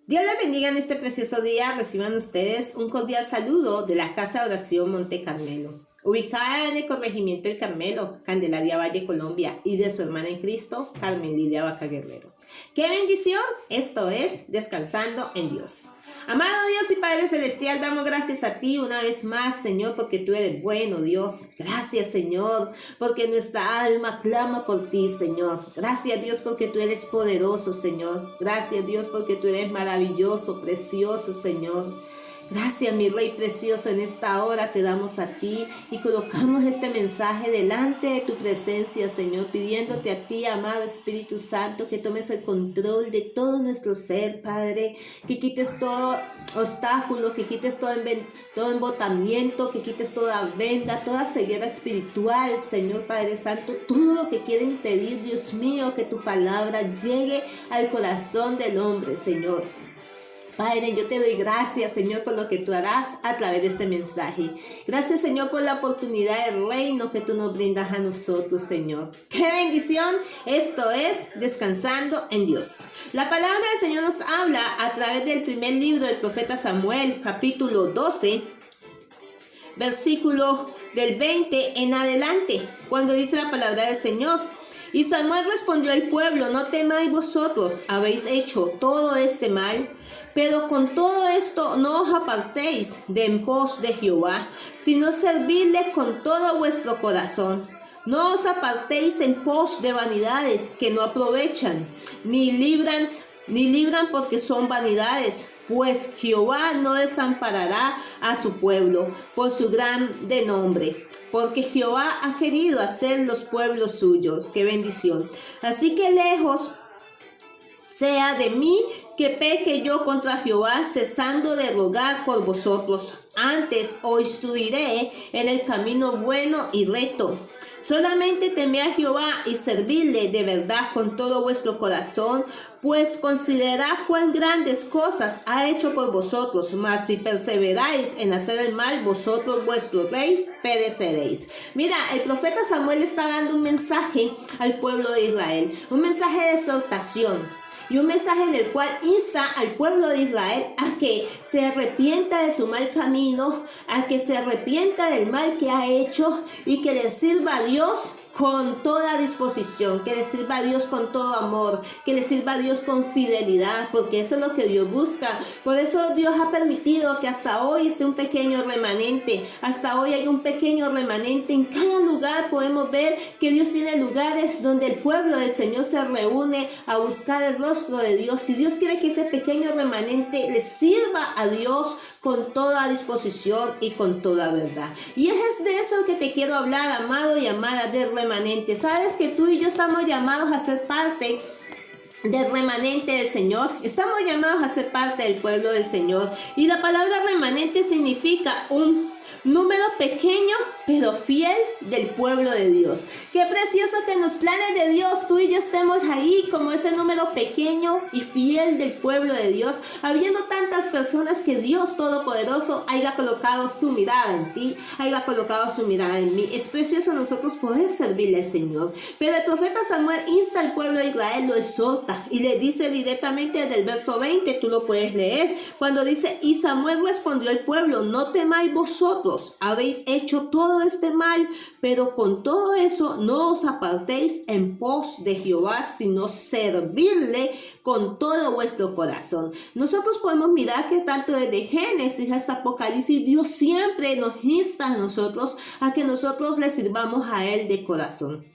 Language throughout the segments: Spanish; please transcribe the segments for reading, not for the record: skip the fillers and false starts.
Dios les bendiga en este precioso día. Reciban ustedes un cordial saludo de la Casa de Oración Monte Carmelo, ubicada en el corregimiento del Carmelo, Candelaria Valle, Colombia, y de su hermana en Cristo, Carmen Lidia Vaca Guerrero. ¡Qué bendición! Esto es Descansando en Dios. Amado Dios y Padre Celestial, damos gracias a ti una vez más, Señor, porque tú eres bueno, Dios. Gracias, Señor, porque nuestra alma clama por ti, Señor. Gracias, Dios, porque tú eres poderoso, Señor. Gracias, Dios, porque tú eres maravilloso, precioso, Señor. Gracias, mi Rey precioso, en esta hora te damos a ti y colocamos este mensaje delante de tu presencia, Señor, pidiéndote a ti, amado Espíritu Santo, que tomes el control de todo nuestro ser, Padre, que quites todo obstáculo, que quites todo embotamiento, que quites toda venda, toda ceguera espiritual, Señor Padre Santo, todo lo que quiere impedir, Dios mío, que tu palabra llegue al corazón del hombre, Señor. Padre, yo te doy gracias, Señor, por lo que tú harás a través de este mensaje. Gracias, Señor, por la oportunidad del reino que tú nos brindas a nosotros, Señor. ¡Qué bendición! Esto es Descansando en Dios. La palabra del Señor nos habla a través del primer libro del profeta Samuel, capítulo 12, versículo del 20 en adelante, cuando dice la palabra del Señor. Y Samuel respondió al pueblo: no temáis vosotros, habéis hecho todo este mal, pero con todo esto no os apartéis de en pos de Jehová, sino servidle con todo vuestro corazón. No os apartéis en pos de vanidades que no aprovechan, ni libran porque son vanidades, pues Jehová no desamparará a su pueblo por su grande nombre, porque Jehová ha querido hacer los pueblos suyos. ¡Qué bendición! Así que lejos sea de mí que peque yo contra Jehová, cesando de rogar por vosotros. Antes os instruiré en el camino bueno y recto. Solamente temed a Jehová y servidle de verdad con todo vuestro corazón, pues considerad cuán grandes cosas ha hecho por vosotros. Mas si perseveráis en hacer el mal, vosotros, vuestro rey, pereceréis. Mira, el profeta Samuel está dando un mensaje al pueblo de Israel, un mensaje de exhortación. Y un mensaje en el cual insta al pueblo de Israel a que se arrepienta de su mal camino, a que se arrepienta del mal que ha hecho y que le sirva a Dios con toda disposición, que le sirva a Dios con todo amor, que le sirva a Dios con fidelidad, porque eso es lo que Dios busca. Por eso Dios ha permitido que hasta hoy esté un pequeño remanente, hasta hoy hay un pequeño remanente. En cada lugar podemos ver que Dios tiene lugares donde el pueblo del Señor se reúne a buscar el rostro de Dios, y Dios quiere que ese pequeño remanente le sirva a Dios con toda disposición y con toda verdad. Y es de eso que te quiero hablar, amado y amada, del remanente. Sabes que tú y yo estamos llamados a ser parte del remanente del Señor. Estamos llamados a ser parte del pueblo del Señor. Y la palabra remanente significa un número pequeño pero fiel del pueblo de Dios. Qué precioso que en los planes de Dios tú y yo estemos ahí como ese número pequeño y fiel del pueblo de Dios, habiendo tantas personas que Dios Todopoderoso haya colocado su mirada en ti, haya colocado su mirada en mí. Es precioso nosotros poder servirle al Señor. Pero el profeta Samuel insta al pueblo de Israel, lo exhorta y le dice directamente desde el verso 20, tú lo puedes leer, cuando dice: y Samuel respondió al pueblo: no temáis vosotros, habéis hecho todo este mal, pero con todo eso no os apartéis en pos de Jehová, sino servirle con todo vuestro corazón. Nosotros podemos mirar que tanto desde Génesis hasta Apocalipsis, Dios siempre nos insta a nosotros a que nosotros le sirvamos a Él de corazón.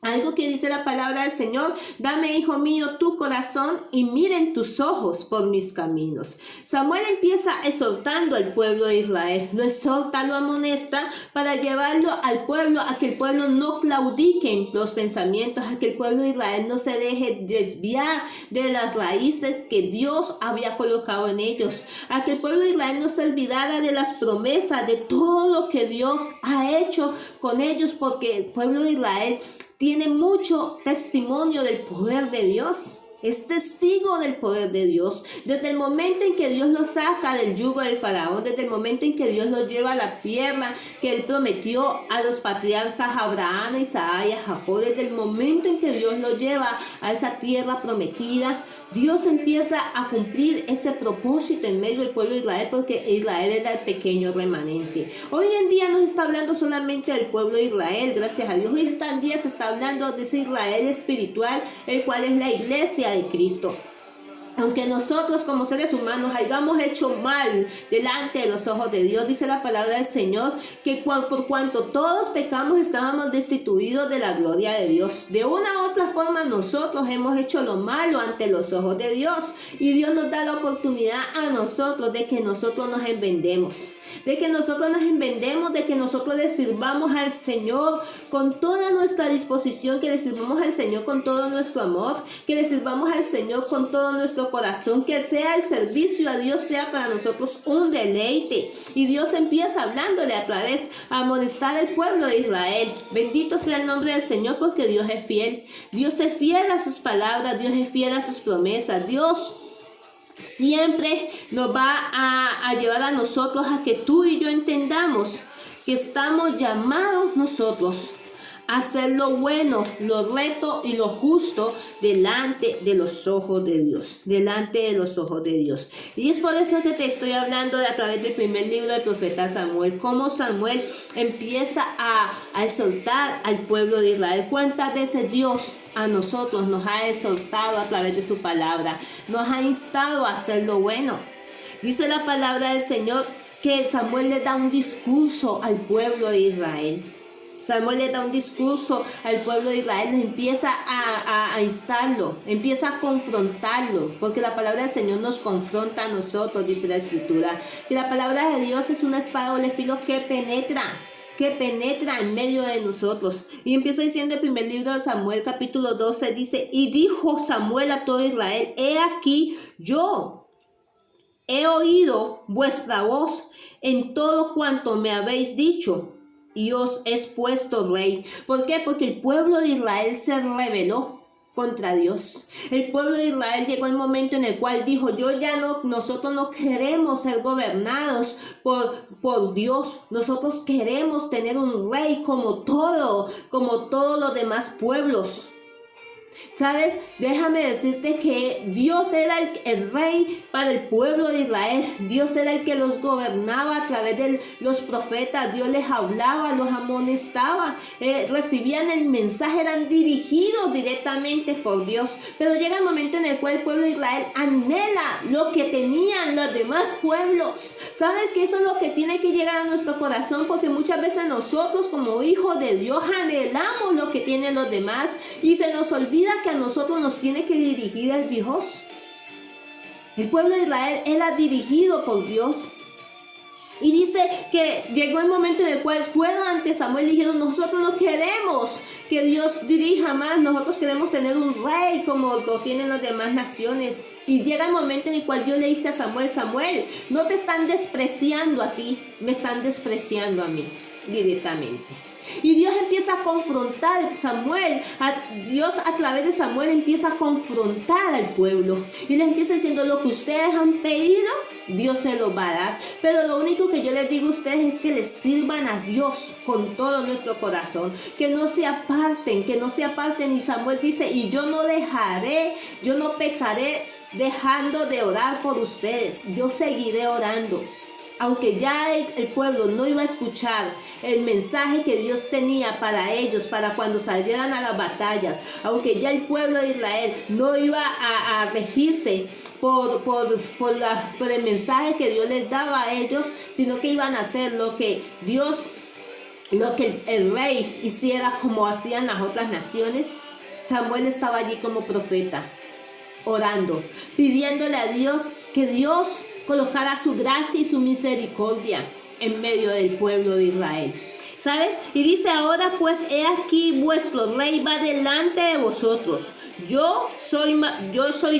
Algo que dice la palabra del Señor: dame, hijo mío, tu corazón y miren tus ojos por mis caminos. Samuel empieza exhortando al pueblo de Israel, lo exhorta, lo amonesta para llevarlo al pueblo a que el pueblo no claudique en los pensamientos, a que el pueblo de Israel no se deje desviar de las raíces que Dios había colocado en ellos, a que el pueblo de Israel no se olvidara de las promesas, de todo lo que Dios ha hecho con ellos, porque el pueblo de Israel tiene mucho testimonio del poder de Dios. es testigo del poder de Dios. Desde el momento en que Dios lo saca del yugo del faraón, desde el momento en que Dios lo lleva a la tierra que Él prometió a los patriarcas Abraham, Isaac y a Jacob, desde el momento en que Dios lo lleva a esa tierra prometida, Dios empieza a cumplir ese propósito en medio del pueblo de Israel, porque Israel era el pequeño remanente. Hoy en día no se está hablando solamente del pueblo de Israel, gracias a Dios. Hoy en día se está hablando de ese Israel espiritual, el cual es la iglesia de Cristo. Aunque nosotros como seres humanos hayamos hecho mal delante de los ojos de Dios, dice la palabra del Señor, que por cuanto todos pecamos estábamos destituidos de la gloria de Dios. De una u otra forma nosotros hemos hecho lo malo ante los ojos de Dios, y Dios nos da la oportunidad a nosotros de que nosotros nos enmendemos, de que nosotros le sirvamos al Señor con toda nuestra disposición, que le sirvamos al Señor con todo nuestro amor, que le sirvamos al Señor con todo nuestro corazón, que sea el servicio a Dios, sea para nosotros un deleite. Y Dios empieza hablándole a través, a amonestar al pueblo de Israel. Bendito sea el nombre del Señor, porque Dios es fiel. Dios es fiel a sus palabras, Dios es fiel a sus promesas. Dios siempre nos va a llevar a nosotros a que tú y yo entendamos que estamos llamados nosotros a hacer lo bueno, lo recto y lo justo delante de los ojos de Dios, delante de los ojos de Dios. Y es por eso que te estoy hablando a través del primer libro del profeta Samuel, cómo Samuel empieza a exhortar al pueblo de Israel. ¿Cuántas veces Dios a nosotros nos ha exhortado a través de su palabra? Nos ha instado a hacer lo bueno. Dice la palabra del Señor que Samuel le da un discurso al pueblo de Israel. Samuel le da un discurso al pueblo de Israel, empieza a instarlo, empieza a confrontarlo, porque la palabra del Señor nos confronta a nosotros, dice la Escritura, que la palabra de Dios es una espada de doble filo que penetra en medio de nosotros. Y empieza diciendo el primer libro de Samuel, capítulo 12, dice: y dijo Samuel a todo Israel: he aquí, yo he oído vuestra voz en todo cuanto me habéis dicho, y os he puesto rey. ¿Por qué? Porque el pueblo de Israel se rebeló contra Dios. El pueblo de Israel llegó el momento en el cual dijo: nosotros no queremos ser gobernados por Dios. Nosotros queremos tener un rey como todos los demás pueblos. ¿Sabes? Déjame decirte que Dios era el rey para el pueblo de Israel. Dios era el que los gobernaba a través de los profetas. Dios les hablaba, los amonestaba, recibían el mensaje, eran dirigidos directamente por Dios. Pero llega el momento en el cual el pueblo de Israel anhela lo que tenían los demás pueblos. ¿Sabes que eso es lo que tiene que llegar a nuestro corazón? Porque muchas veces nosotros como hijos de Dios anhelamos lo que tienen los demás y se nos olvida que a nosotros nos tiene que dirigir el Dios. El pueblo de Israel era dirigido por Dios. Y dice que llegó el momento en el cual fueron ante Samuel y dijeron: nosotros no queremos que Dios dirija más, nosotros queremos tener un rey como lo tienen las demás naciones. Y llega el momento en el cual Dios le dice a Samuel: Samuel, no te están despreciando a ti, me están despreciando a mí directamente. Y Dios empieza a confrontar a Samuel. Dios a través de Samuel empieza a confrontar al pueblo. Y le empieza diciendo: lo que ustedes han pedido, Dios se lo va a dar. Pero lo único que yo les digo a ustedes es que les sirvan a Dios con todo nuestro corazón. Que no se aparten, Y Samuel dice: y yo no pecaré dejando de orar por ustedes. Yo seguiré orando. Aunque ya el pueblo no iba a escuchar el mensaje que Dios tenía para ellos, para cuando salieran a las batallas, aunque ya el pueblo de Israel no iba a regirse por el mensaje que Dios les daba a ellos, sino que iban a hacer lo que el rey hiciera como hacían las otras naciones. Samuel estaba allí como profeta, orando, pidiéndole a Dios que Dios colocara su gracia y su misericordia en medio del pueblo de Israel. ¿Sabes? Y dice: ahora pues, he aquí vuestro rey va delante de vosotros. Yo soy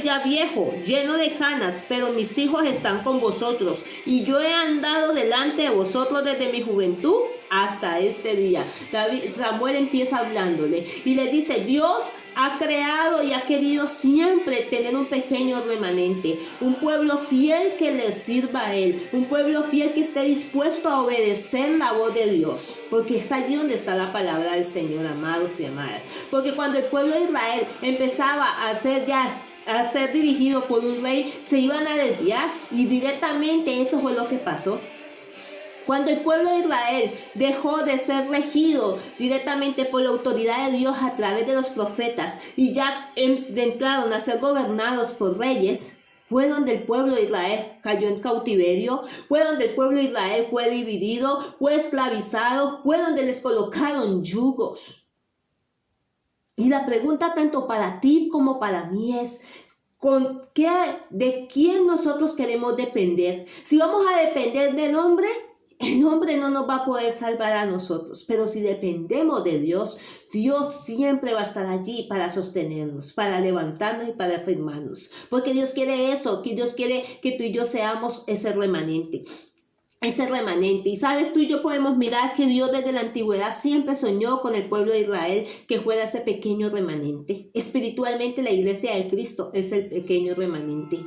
ya viejo, lleno de canas, pero mis hijos están con vosotros. Y yo he andado delante de vosotros desde mi juventud hasta este día. Samuel empieza hablándole y le dice: Dios ha creado y ha querido siempre tener un pequeño remanente, un pueblo fiel que le sirva a Él, un pueblo fiel que esté dispuesto a obedecer la voz de Dios, porque es allí donde está la palabra del Señor, amados y amadas. Porque cuando el pueblo de Israel empezaba a ser dirigido por un rey, se iban a desviar, y directamente eso fue lo que pasó. Cuando el pueblo de Israel dejó de ser regido directamente por la autoridad de Dios a través de los profetas y ya entraron a ser gobernados por reyes, fue donde el pueblo de Israel cayó en cautiverio, fue donde el pueblo de Israel fue dividido, fue esclavizado, fue donde les colocaron yugos. Y la pregunta tanto para ti como para mí es, ¿de quién nosotros queremos depender? Si vamos a depender del hombre, el hombre no nos va a poder salvar a nosotros, pero si dependemos de Dios, Dios siempre va a estar allí para sostenernos, para levantarnos y para afirmarnos. Porque Dios quiere eso, que Dios quiere que tú y yo seamos ese remanente. Ese remanente. Y sabes, tú y yo podemos mirar que Dios desde la antigüedad siempre soñó con el pueblo de Israel que fuera ese pequeño remanente. Espiritualmente la iglesia de Cristo es el pequeño remanente.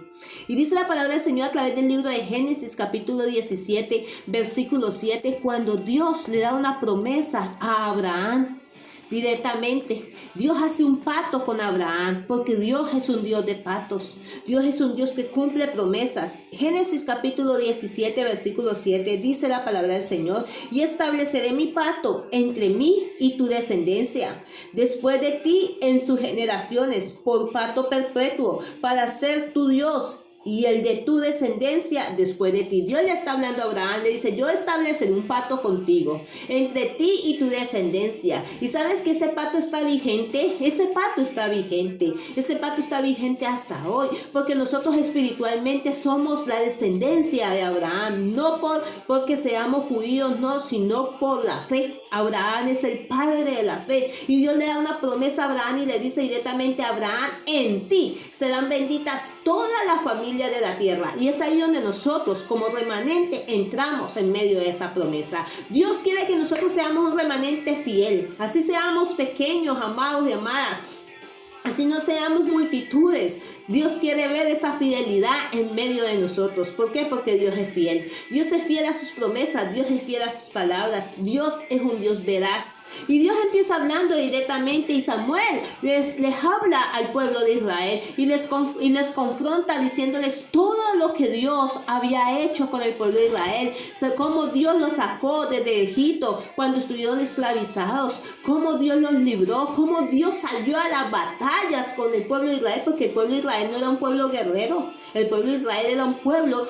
Y dice la palabra del Señor a través del libro de Génesis capítulo 17 versículo 7, cuando Dios le da una promesa a Abraham. Directamente, Dios hace un pacto con Abraham, porque Dios es un Dios de pactos. Dios es un Dios que cumple promesas. Génesis capítulo 17, versículo 7, dice la palabra del Señor: y estableceré mi pacto entre mí y tu descendencia, después de ti en sus generaciones, por pacto perpetuo, para ser tu Dios y el de tu descendencia después de ti. Dios le está hablando a Abraham, le dice: yo estableceré un pacto contigo, entre ti y tu descendencia. Y sabes que ese pacto está vigente, ese pacto está vigente hasta hoy, porque nosotros espiritualmente somos la descendencia de Abraham, no porque seamos judíos, no, sino por la fe. Abraham es el padre de la fe, y Dios le da una promesa a Abraham y le dice directamente a Abraham: en ti serán benditas todas las familias de la tierra. Y es ahí donde nosotros como remanente entramos en medio de esa promesa. Dios quiere que nosotros seamos un remanente fiel, así seamos pequeños, amados y amadas, así no seamos multitudes. Dios quiere ver esa fidelidad en medio de nosotros. ¿Por qué? Porque Dios es fiel. Dios es fiel a sus promesas, Dios es fiel a sus palabras, Dios es un Dios veraz. Y Dios empieza hablando directamente, y Samuel les habla al pueblo de Israel y les confronta diciéndoles todo lo que Dios había hecho con el pueblo de Israel. O sea, cómo Dios los sacó desde Egipto cuando estuvieron esclavizados, cómo Dios los libró, cómo Dios salió a las batallas con el pueblo de Israel, porque el pueblo de Israel no era un pueblo guerrero, el pueblo de Israel era un pueblo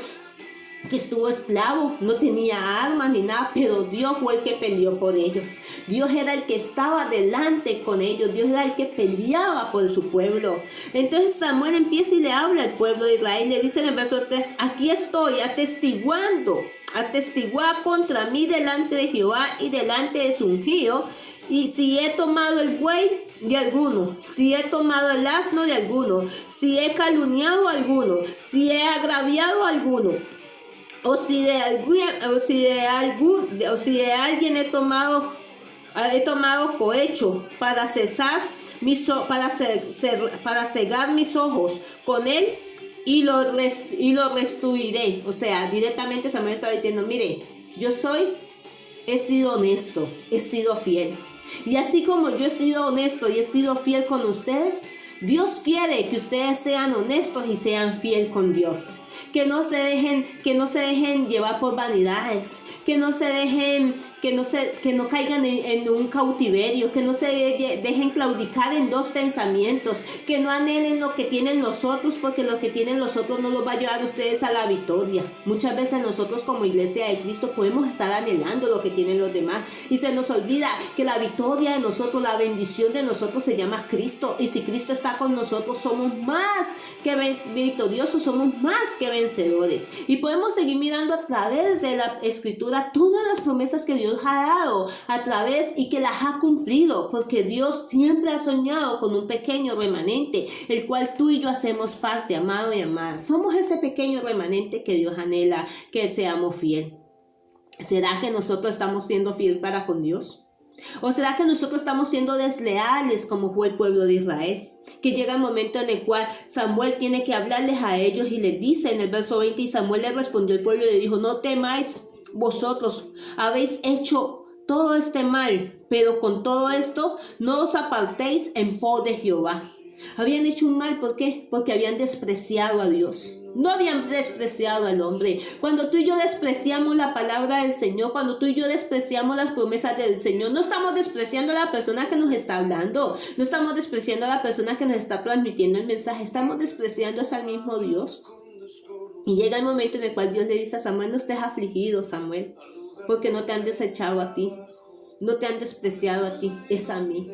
que estuvo esclavo, no tenía armas ni nada, pero Dios fue el que peleó por ellos. Dios era el que estaba delante con ellos, Dios era el que peleaba por su pueblo. Entonces Samuel empieza y le habla al pueblo de Israel, le dice en el verso 3: aquí estoy atestiguando, atestiguá contra mí delante de Jehová y delante de su ungido, y si he tomado el buey de alguno, si he tomado el asno de alguno, si he calumniado a alguno, si he agraviado a alguno, o si de alguien he tomado cohecho para cegar mis ojos con él, y lo restituiré. O sea, directamente Samuel estaba diciendo: mire, he sido honesto, he sido fiel. Y así como yo he sido honesto y he sido fiel con ustedes, Dios quiere que ustedes sean honestos y sean fiel con Dios. Que no se dejen llevar por vanidades, que no caigan en un cautiverio, que no se dejen claudicar en dos pensamientos, que no anhelen lo que tienen los otros, porque lo que tienen los otros no los va a llevar a ustedes a la victoria. Muchas veces nosotros como iglesia de Cristo podemos estar anhelando lo que tienen los demás, y se nos olvida que la victoria de nosotros, la bendición de nosotros se llama Cristo, y si Cristo está con nosotros somos más que victoriosos, somos más que vencedores. Y podemos seguir mirando a través de la escritura todas las promesas que Dios ha dado a través y que las ha cumplido, porque Dios siempre ha soñado con un pequeño remanente, el cual tú y yo hacemos parte, amado y amada. Somos ese pequeño remanente que Dios anhela que seamos fiel. ¿Será que nosotros estamos siendo fiel para con Dios? ¿O será que nosotros estamos siendo desleales como fue el pueblo de Israel? Que llega el momento en el cual Samuel tiene que hablarles a ellos y les dice en el verso 20, y Samuel le respondió al pueblo y le dijo, no temáis, vosotros habéis hecho todo este mal, pero con todo esto no os apartéis en pos de Jehová. Habían hecho un mal, ¿por qué? Porque habían despreciado a Dios. No habían despreciado al hombre. Cuando tú y yo despreciamos la palabra del Señor, cuando tú y yo despreciamos las promesas del Señor, no estamos despreciando a la persona que nos está hablando, no estamos despreciando a la persona que nos está transmitiendo el mensaje, estamos despreciando al mismo Dios. Y llega el momento en el cual Dios le dice a Samuel, no estés afligido, Samuel, porque no te han desechado a ti, no te han despreciado a ti, es a mí.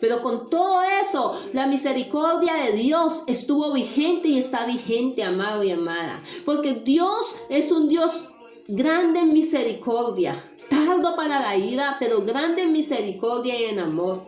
Pero con todo eso, la misericordia de Dios estuvo vigente y está vigente, amado y amada. Porque Dios es un Dios grande en misericordia, tardo para la ira, pero grande en misericordia y en amor.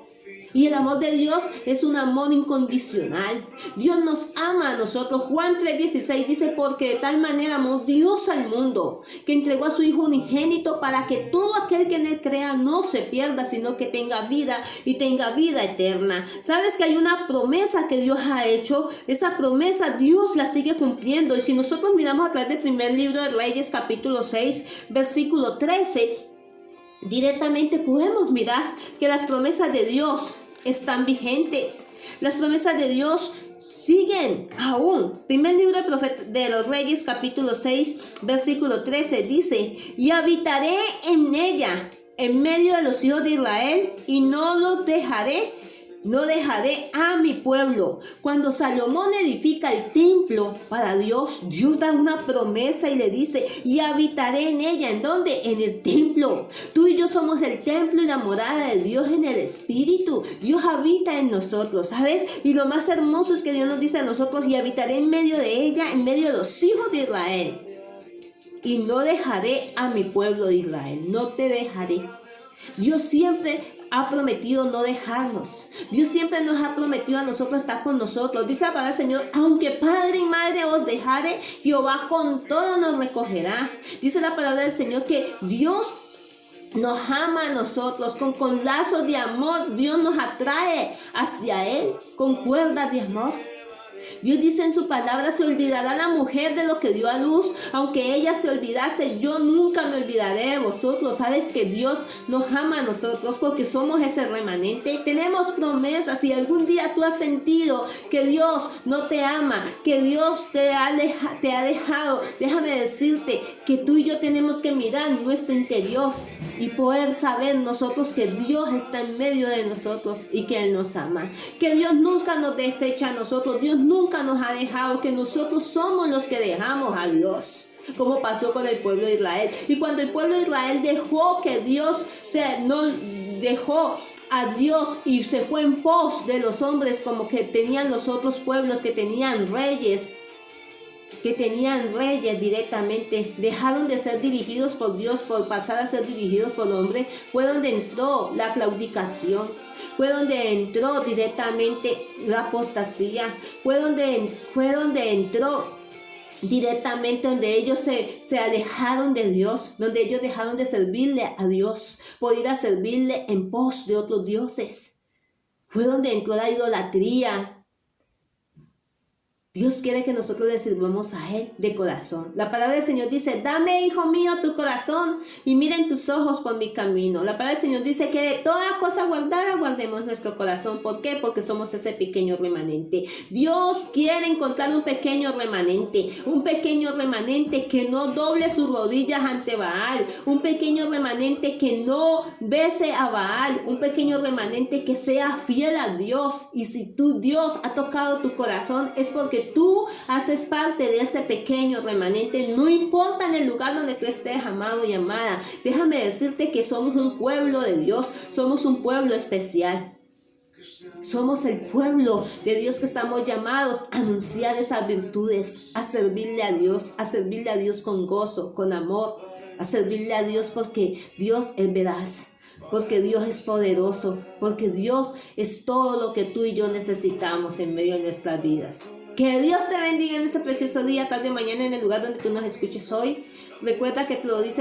Y el amor de Dios es un amor incondicional. Dios nos ama a nosotros. Juan 3:16 dice, porque de tal manera amó Dios al mundo, que entregó a su Hijo unigénito para que todo aquel que en él crea no se pierda, sino que tenga vida y tenga vida eterna. ¿Sabes que hay una promesa que Dios ha hecho? Esa promesa Dios la sigue cumpliendo. Y si nosotros miramos a través del primer libro de Reyes, capítulo 6, versículo 13, directamente podemos mirar que las promesas de Dios están vigentes. Las promesas de Dios siguen aún. Primer libro de los Reyes, capítulo 6, versículo 13, dice, y habitaré en ella, en medio de los hijos de Israel, y no dejaré a mi pueblo. Cuando Salomón edifica el templo para Dios, Dios da una promesa y le dice, y habitaré en ella. ¿En dónde? En el templo. Tú y yo somos el templo y la morada de Dios en el Espíritu. Dios habita en nosotros, ¿sabes? Y lo más hermoso es que Dios nos dice a nosotros, y habitaré en medio de ella, en medio de los hijos de Israel. Y no dejaré a mi pueblo de Israel. No te dejaré. Dios siempre ha prometido no dejarnos. Dios siempre nos ha prometido a nosotros estar con nosotros. Dice la palabra del Señor, aunque padre y madre os dejare, Jehová con todo nos recogerá. Dice la palabra del Señor que Dios nos ama a nosotros con lazos de amor. Dios nos atrae hacia Él con cuerdas de amor. Dios dice en su palabra, se olvidará la mujer de lo que dio a luz, aunque ella se olvidase, yo nunca me olvidaré de vosotros. Sabes que Dios nos ama a nosotros porque somos ese remanente. Tenemos promesas. Si algún día tú has sentido que Dios no te ama, que Dios te ha dejado, déjame decirte que tú y yo tenemos que mirar nuestro interior y poder saber nosotros que Dios está en medio de nosotros y que Él nos ama, que Dios nunca nos desecha a nosotros, Dios nunca nos ha dejado, que nosotros somos los que dejamos a Dios, como pasó con el pueblo de Israel. Y cuando el pueblo de Israel dejó que Dios dejó a Dios y se fue en pos de los hombres, como que tenían los otros pueblos que tenían reyes directamente, dejaron de ser dirigidos por Dios por pasar a ser dirigidos por hombre. Fue donde entró la claudicación, fue donde entró directamente la apostasía, fue donde entró directamente, donde ellos se alejaron de Dios, donde ellos dejaron de servirle a Dios por ir a servirle en pos de otros dioses. Fue donde entró la idolatría. Dios quiere que nosotros le sirvamos a Él de corazón. La palabra del Señor dice, dame, hijo mío, tu corazón y miren tus ojos por mi camino. La palabra del Señor dice que de toda cosa guardada guardemos nuestro corazón. ¿Por qué? Porque somos ese pequeño remanente. Dios quiere encontrar un pequeño remanente que no doble sus rodillas ante Baal, un pequeño remanente que no bese a Baal, un pequeño remanente que sea fiel a Dios. Y si Dios ha tocado tu corazón, es porque tú haces parte de ese pequeño remanente, no importa en el lugar donde tú estés, amado y amada. Déjame decirte que somos un pueblo de Dios, somos un pueblo especial. Somos el pueblo de Dios que estamos llamados a anunciar esas virtudes, a servirle a Dios con gozo, con amor, a servirle a Dios porque Dios es veraz, porque Dios es poderoso, porque Dios es todo lo que tú y yo necesitamos en medio de nuestras vidas. Que Dios te bendiga en este precioso día, tarde o mañana, en el lugar donde tú nos escuches hoy. Recuerda que te lo dice